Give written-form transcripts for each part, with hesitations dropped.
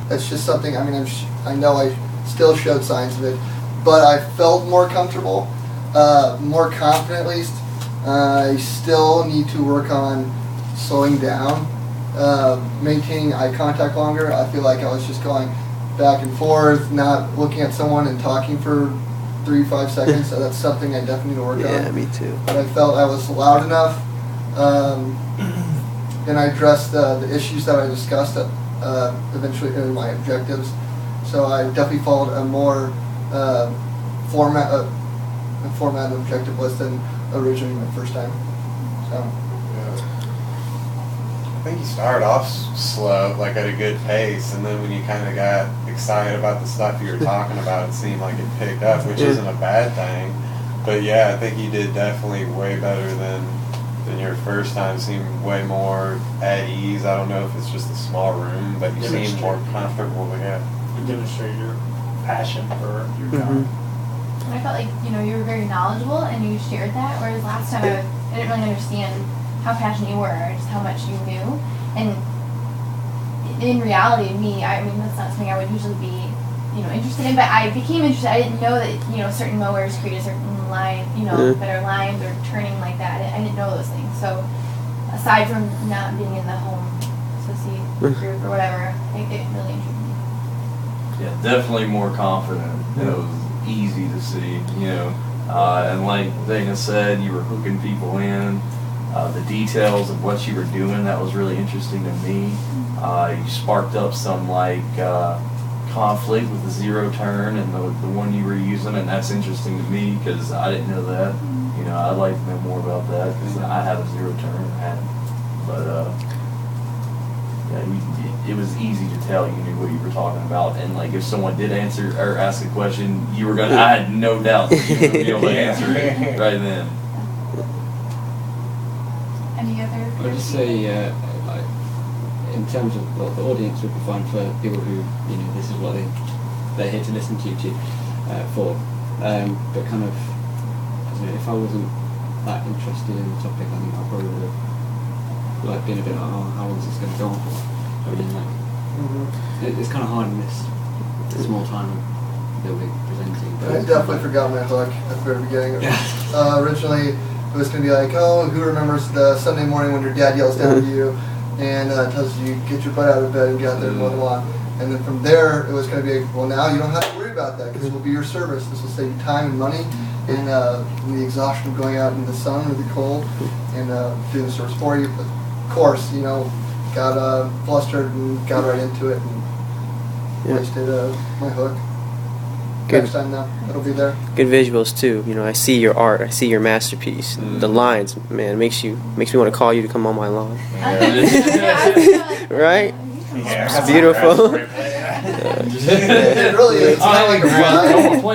That's just something, I mean, I know I still showed signs of it, but I felt more comfortable, more confident at least. I still need to work on slowing down, maintaining eye contact longer. I feel like I was just going back and forth, not looking at someone and talking for 3-5 seconds, so that's something I definitely need to work on. Yeah, me too. But I felt I was loud enough, and I addressed the issues that I discussed eventually in my objectives. So I definitely followed a more formatted objective list than originally my first time. So. I think you started off slow, like at a good pace, and then when you kind of got excited about the stuff you were talking about, it seemed like it picked up, which isn't a bad thing. But yeah, I think you did definitely way better than your first time. Seemed way more at ease. I don't know if it's just a small room, but you seemed more comfortable. Yeah. You demonstrate your passion for your job. I felt like, you were very knowledgeable and you shared that, whereas last time I didn't really understand how passionate you were, or just how much you knew. And in reality, I mean, that's not something I would usually be, interested in, but I became interested. I didn't know that, certain mowers create a certain line, that are lined or turning like that. I didn't know those things. So aside from not being in the home associate group or whatever, it really intrigued me. Yeah, definitely more confident. It was easy to see, and like Dana said, you were hooking people in. The details of what you were doing, that was really interesting to me. You sparked up some conflict with the zero turn and the one you were using, and that's interesting to me because I didn't know that. I'd like to know more about that because I have a zero turn, but it was easy to tell you knew what you were talking about, and like if someone did answer or ask a question, you were gonna. I had no doubt that you were gonna be able to answer it right then. Any other? I would just say, like, in terms of what the audience would be fine for people who, this is what they're here to listen to you for. But kind of, I don't know, if I wasn't that interested in the topic, I think I probably would have been a bit like, oh, how long is this going to go on for? I mean, it's kind of hard in this small time that we're presenting. But I definitely forgot my hook at the very beginning. Originally, it was going to be like, oh, who remembers the Sunday morning when your dad yells down at you and tells you get your butt out of bed and get out there and blah, blah, blah. And then from there, it was going to be, well, now you don't have to worry about that because it will be your service. This will save you time and money and the exhaustion of going out in the sun or the cold and doing the service for you. But of course, got flustered and got right into it and wasted my hook. Good. Next time now, it'll be there. Good visuals too. I see your art. I see your masterpiece. The lines, man, makes me want to call you to come on my lawn. Right? Yeah, it's beautiful. It really is. It's not like a run.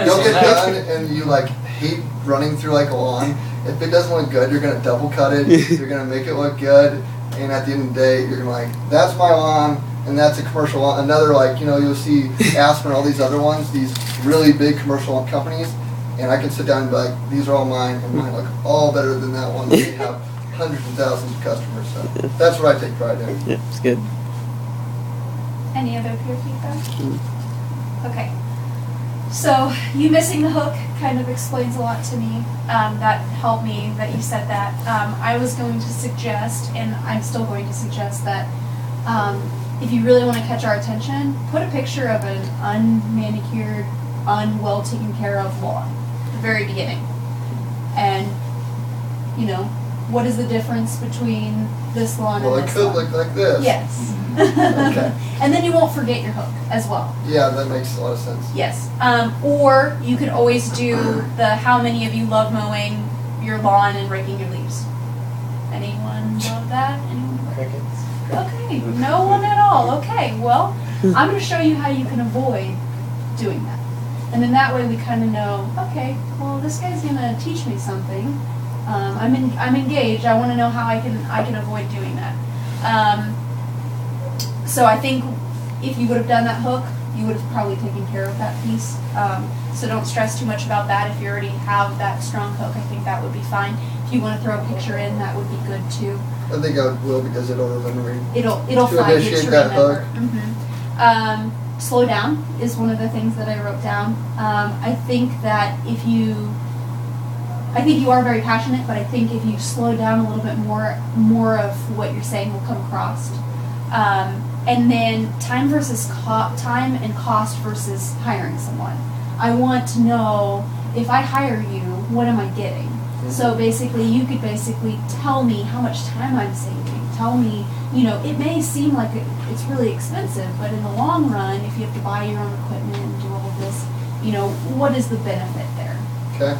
You'll get done and you hate running through a lawn. If it doesn't look good, you're gonna double cut it. You're gonna make it look good, and at the end of the day, you're gonna that's my lawn. And that's a commercial lawn. Another you'll see Aspen and all these other ones, these really big commercial companies, and I can sit down and be like, these are all mine, and mine look all better than that one. They have hundreds of thousands of customers, so that's what I take pride in. Yeah, it's good. Any other peer feedback? Okay. So you missing the hook kind of explains a lot to me. That helped me that you said that. I was going to suggest, and I'm still going to suggest that if you really want to catch our attention, put a picture of an unmanicured, unwell taken care of lawn at the very beginning. And, what is the difference between this lawn and this lawn? Well, it could look like this. Yes. Okay. And then you won't forget your hook as well. Yeah, that makes a lot of sense. Yes. Or you could always do the how many of you love mowing your lawn and raking your leaves. Anyone love that? Anyone? Crickets. Okay, no one at all. Okay, well, I'm going to show you how you can avoid doing that. And then that way we kind of know, okay, well, this guy's going to teach me something. I'm engaged. I want to know how I can avoid doing that. So I think if you would have done that hook, you would have probably taken care of that piece. So don't stress too much about that. If you already have that strong hook, I think that would be fine. If you want to throw a picture in, that would be good too. I think I will because it'll remember me. It'll to find it initiate to that remember. hook. Slow down is one of the things that I wrote down. I think that I think you are very passionate, but I think if you slow down a little bit more of what you're saying will come across. And then time and cost versus hiring someone. I want to know, if I hire you, what am I getting? Mm-hmm. So basically, you could tell me how much time I'm saving. Tell me, it may seem like it's really expensive, but in the long run, if you have to buy your own equipment and do all of this, what is the benefit there? Okay.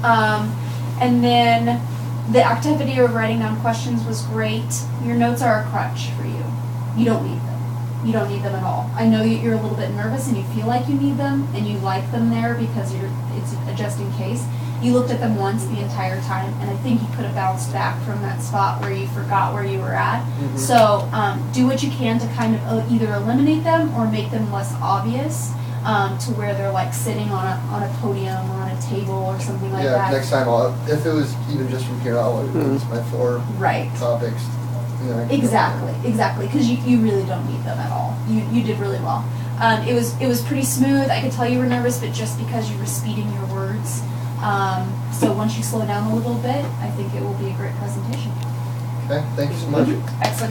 And then the activity of writing down questions was great. Your notes are a crutch for you. You don't need them. You don't need them at all. I know you're a little bit nervous and you feel like you need them and you like them there because it's a just in case. You looked at them once the entire time, and I think you could have bounced back from that spot where you forgot where you were at. Mm-hmm. So do what you can to kind of either eliminate them or make them less obvious, to where they're like sitting on a podium or on a table or something like that. Yeah, next time if it was even just from here, I'll use my 4 topics. Exactly, because you really don't need them at all. You did really well. It was pretty smooth. I could tell you were nervous, but just because you were speeding your words. So once you slow down a little bit, I think it will be a great presentation. Okay, thank you so much. Excellent.